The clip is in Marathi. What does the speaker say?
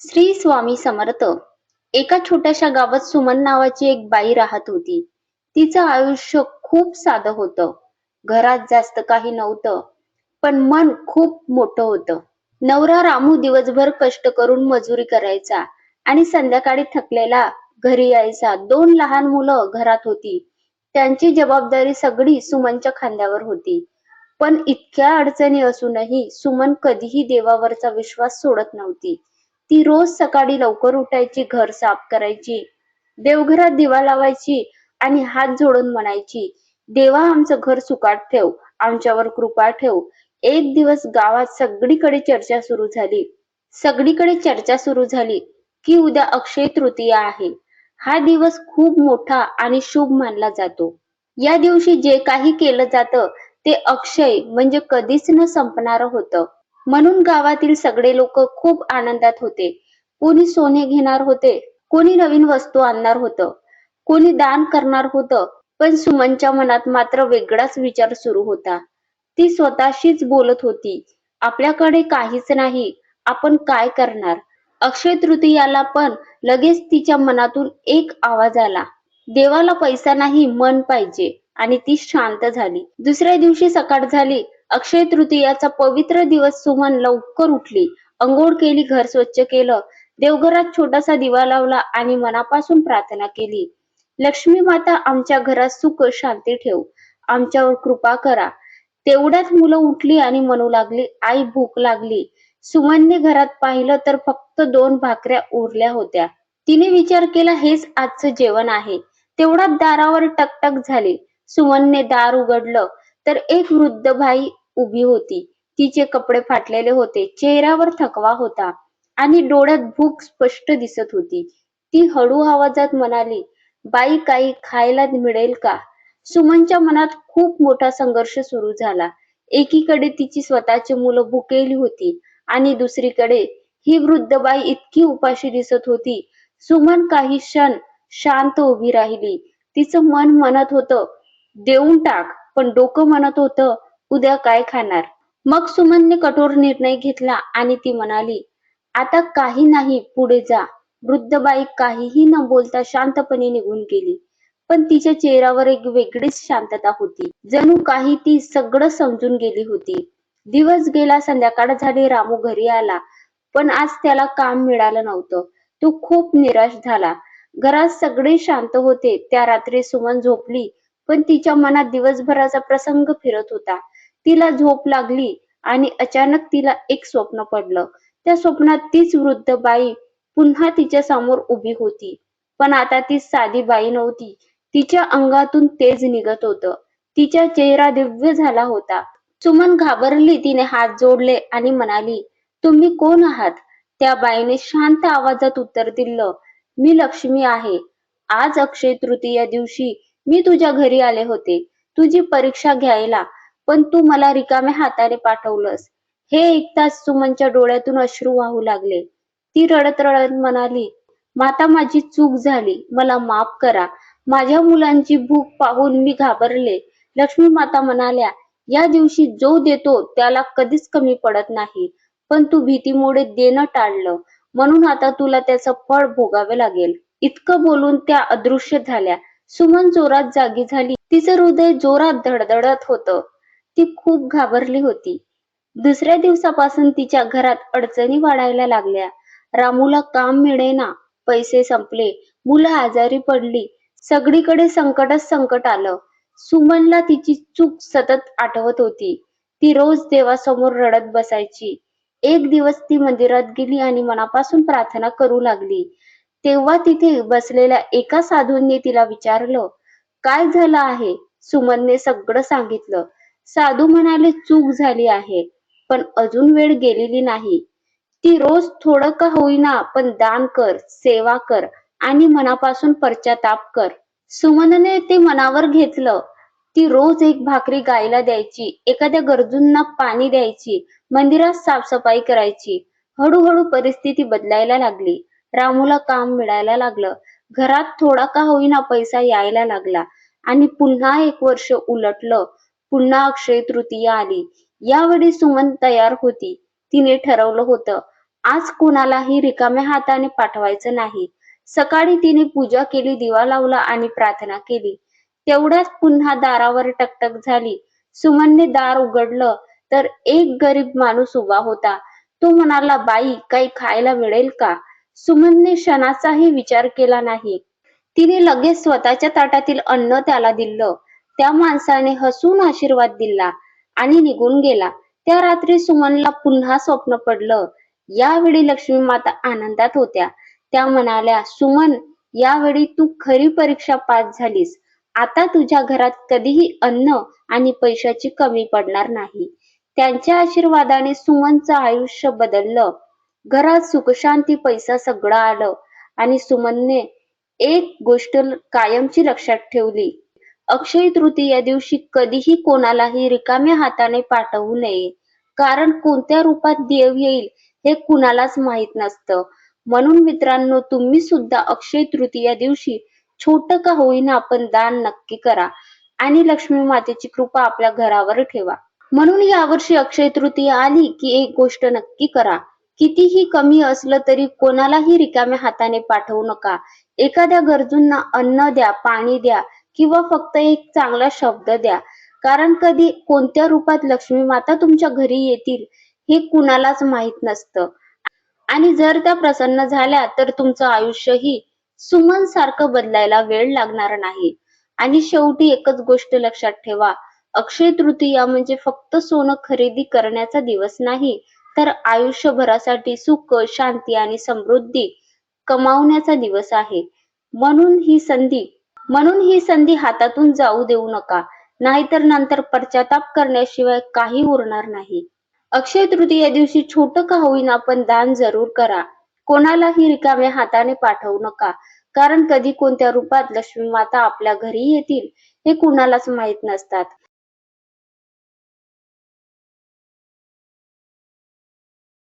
श्री स्वामी समर्थ. एका छोट्याशा गावात सुमन नावाची एक बाई राहत होती. तिचं आयुष्य खूप साधं होतं. घरात जास्त काही नव्हतं, पण मन खूप मोठं होतं. नवरा रामू दिवसभर कष्ट करून मजुरी करायचा आणि संध्याकाळी थकलेला घरी यायचा. 2 लहान मुलं घरात होती. त्यांची जबाबदारी सगळी सुमनच्या खांद्यावर होती. पण इतक्या अडचणी असूनही सुमन कधीही देवावरचा विश्वास सोडत नव्हती. ती रोज सकाळी लवकर उठायची, घर साफ करायची, देवघरात दिवा लावायची आणि हात जोडून म्हणायची, देवा आमचं घर सुखात ठेव, आमच्यावर कृपा ठेव. एक दिवस गावात सगळीकडे चर्चा सुरू झाली की उद्या अक्षय तृतीया आहे. हा दिवस खूप मोठा आणि शुभ मानला जातो. या दिवशी जे काही केलं जातं ते अक्षय म्हणजे कधीच न संपणारं होतं. म्हणून गावातील सगळे लोक खूप आनंदात होते. कोणी सोने घेणार होते, कोणी नवीन वस्तू आणणार होतं, कोणी दान करणार होतं. पण सुमनच्या मनात मात्र वेगळाच विचार सुरू होता. ती स्वतःशीच बोलत होती, आपल्याकडे काहीच नाही, आपण काय करणार? अक्षय तृतीयाला पण लगेच तिच्या मनातून एक आवाज आला, देवाला पैसा नाही, मन पाहिजे. आणि ती शांत झाली. दुसऱ्या दिवशी सकाळ झाली. अक्षय तृतीयाचा पवित्र दिवस. सुमन लवकर उठली, अंघोळ केली, घर स्वच्छ केलं, देवघरात छोटासा दिवा लावला आणि मनापासून प्रार्थना केली. लक्ष्मी माता आमच्या घरात सुख शांती ठेव, आमच्यावर कृपा करा. तेवढ्यात मुलं उठली आणि म्हणू लागली, आई भूक लागली. सुमनने घरात पाहिलं तर फक्त 2 भाकऱ्या उरल्या होत्या. तिने विचार केला, हेच आजचं जेवण आहे. तेवढ्यात दारावर टकटक झाली. सुमनने दार उघडलं तर एक वृद्ध बाई उभी होती. तिचे कपडे फाटलेले होते, चेहऱ्यावर थकवा होता आणि डोळ्यात भूक स्पष्ट दिसत होती. ती हळू आवाजात म्हणाली, बाई काही खायला मिळेल का? सुमनच्या मनात खूप मोठा संघर्ष सुरू झाला. एकीकडे तिची स्वतःची मुलं भुकेली होती आणि दुसरीकडे ही वृद्ध बाई इतकी उपाशी दिसत होती. सुमन काही क्षण शांत उभी राहिली. तिचं मन म्हणत होतं, देऊन टाक, पण डोकं म्हणत होतं, उद्या काय खाणार? मग सुमनने कठोर निर्णय घेतला आणि ती म्हणाली, आता काही नाही, पुढे जा. वृद्ध बाई काहीही न बोलता शांतपणे निघून गेली. पण तिच्या चेहऱ्यावर एक वेगळीच शांतता होती, जणू काही ती सगळं समजून गेली होती. दिवस गेला, संध्याकाळ झाली. रामू घरी आला, पण आज त्याला काम मिळालं नव्हतं. तो खूप निराश झाला. घरात सगळे शांत होते. त्या रात्री सुमन झोपली, पण तिच्या मनात दिवसभराचा प्रसंग फिरत होता. तिला झोप लागली आणि अचानक तिला एक स्वप्न पडलं. त्या स्वप्नात तीच वृद्ध बाई पुन्हा तिच्या समोर उभी होती. पण आता ती साधी बाई नव्हती. तिच्या अंगातून तेज निघत होतं. तिचा चेहरा दिव्य झाला होता. सुमन घाबरली. तिने हात जोडले आणि म्हणाली, तुम्ही कोण आहात? त्या बाईने शांत आवाजात उत्तर दिलं, मी लक्ष्मी आहे. आज अक्षय तृतीया दिवशी मी तुझ्या घरी आले होते, तुझी परीक्षा घ्यायला, पण तू मला रिकाम्या हाताने पाठवलंस. हे ऐकताच सुमनच्या डोळ्यातून अश्रू वाहू लागले. ती रडत रडत म्हणाली, माता माझी चूक झाली, मला माफ करा. माझ्या मुलांची भूक पाहून मी घाबरले. लक्ष्मी माता म्हणाल्या, या दिवशी जो देतो त्याला कधीच कमी पडत नाही, पण तू भीतीमुळे देणं टाळलं, म्हणून आता तुला त्याचं फळ भोगावे लागेल. इतकं बोलून त्या अदृश्य झाल्या. सुमन जोरात जागी झाली. तिचं हृदय जोरात धडधडत होतं. ती खूप घाबरली होती. दुसऱ्या दिवसापासून तिच्या घरात अडचणी वाढायला लागल्या. रामूला काम मिळेना, पैसे संपले, मुलं आजारी पडली, सगळीकडे संकटच संकट आलं. सुमनला तिची चूक सतत आठवत होती. ती रोज देवासमोर रडत बसायची. एक दिवस ती मंदिरात गेली आणि मनापासून प्रार्थना करू लागली. तेव्हा तिथे बसलेल्या एका साधूंनी तिला विचारलं, काय झालं आहे? सुमनने सगळं सांगितलं. साधू म्हणाले, चूक झाली आहे, पण अजून वेळ गेलेली नाही. ती रोज थोडं का होईना पण दान कर, सेवा कर आणि मनापासून पश्चाताप कर. सुमनने ते मनावर घेतलं. ती रोज एक भाकरी गायला द्यायची, एखाद्या गरजूंना पाणी द्यायची, मंदिरात साफसफाई करायची. हळूहळू परिस्थिती बदलायला लागली. रामूला काम मिळायला लागलं, घरात थोडा का होईना पैसा यायला लागला आणि पुन्हा 1 वर्ष उलटलं. पुन्हा अक्षय तृतीया आली. यावेळी सुमन तयार होती. तिने ठरवलं होतं, आज कोणालाही रिकाम्या हाताने पाठवायचं नाही. सकाळी तिने पूजा केली, दिवा लावला आणि प्रार्थना केली. तेवढ्याच पुन्हा दारावर टकटक झाली. सुमनने दार उघडलं तर एक गरीब माणूस उभा होता. तो म्हणाला, बाई, काही खायला मिळेल का? सुमनने क्षणाचाही विचार केला नाही. तिने लगेच स्वतःच्या ताटातील अन्न त्याला दिलं. त्या माणसाने हसून आशीर्वाद दिला आणि निघून गेला. त्या रात्री सुमनला पुन्हा स्वप्न पडलं. यावेळी लक्ष्मी माता आनंदात होत्या. त्या म्हणाल्या, सुमन, यावेळी तू खरी परीक्षा पास झालीस. आता तुझ्या घरात कधीही अन्न आणि पैशाची कमी पडणार नाही. त्यांच्या आशीर्वादाने सुमनचं आयुष्य बदललं. घरात सुखशांती, पैसा सगळं आलं आणि सुमनने एक गोष्ट कायमची लक्षात ठेवली. अक्षय तृतीया दिवशी कधीही कोणालाही रिकाम्या हाताने पाठवू नये. कारण कोणत्या रूपात देव येईल हे कुणालाच माहित नसतं. म्हणून मित्रांनो, तुम्ही सुद्धा अक्षय तृतीया दिवशी छोटं का होईना पण दान नक्की करा आणि लक्ष्मी मातेची कृपा आपल्या घरावर ठेवा. म्हणून यावर्षी अक्षय तृतीया आली की एक गोष्ट नक्की करा. कितीही कमी असलं तरी कोणालाही रिकाम्या हाताने पाठवू नका. एखाद्या गरजूंना अन्न द्या, पाणी द्या किंवा फक्त एक चांगला शब्द द्या. कारण कधी कोणत्या रूपात लक्ष्मी माता तुमच्या घरी येतील हे कुणालाच माहित नसतं. आणि जर त्या प्रसन्न झाल्या तर तुमचं आयुष्यही सुमन सारखं बदलायला वेळ लागणार नाही. आणि शेवटी एकच गोष्ट लक्षात ठेवा, अक्षय तृतीया म्हणजे फक्त सोनं खरेदी करण्याचा दिवस नाही, तर आयुष्यभरासाठी सुख, शांती आणि समृद्धी कमावण्याचा दिवस आहे. म्हणून ही संधी म्हणून ही संधी हातातून जाऊ देऊ नका, नाहीतर नंतर पश्चाताप करण्याशिवाय काही उरणार नाही. अक्षय तृतीया दिवशी छोटं का होईना पण दान जरूर करा. कोणालाही रिकाम्या हाताने पाठवू नका. कारण कधी कोणत्या रूपात लक्ष्मी माता आपल्या घरी येतील हे कुणालाच माहित नसतात.